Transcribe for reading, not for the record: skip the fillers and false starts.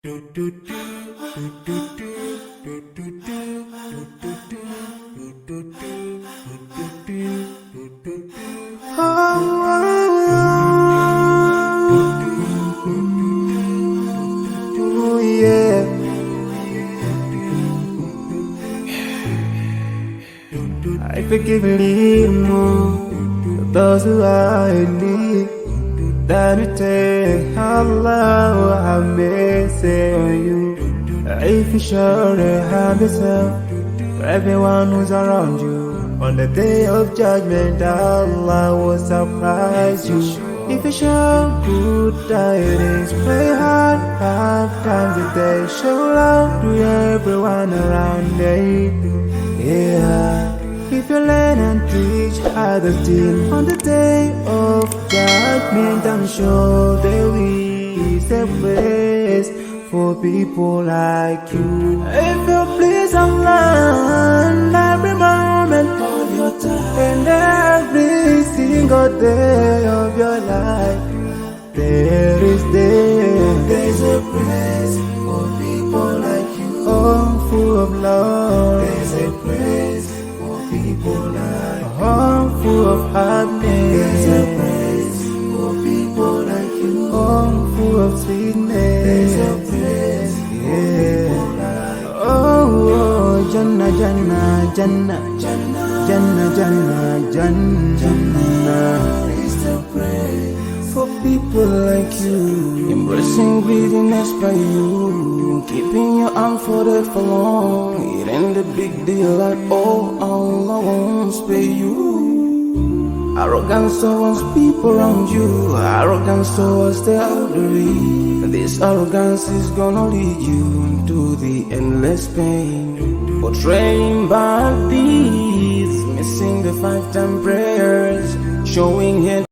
Oh yeah. I forgive those who are in need. That you take Allah have mercy on you. If you surely have yourself for everyone who's around you. On the day of judgment, Allah will surprise you. If you show good tidings, pray hard 5 times a day. Show love to everyone around you. Yeah. If you learn and teach others still on the day of judgment, I'm sure there is a place for people like you. If you please Allah every moment of your time and every single day of your life, there's a place for people like you. Oh, full of love. There's a place for people like you. Oh, full of happiness. There's a place for people like you. Oh, full of sweetness. There's a place for people like you. Oh, Jannah, Jannah, Jannah, Jannah, Jannah, Jannah, Jannah. It's the praise for people like you. Embracing greediness by you, keeping your arm folded for long. It ain't a big deal at all. Allah won't spare you. Arrogance towards people around you, arrogance towards the elderly. This arrogance is gonna lead you to the endless pain. Portraying bad deeds, missing the 5 time prayers, showing hate.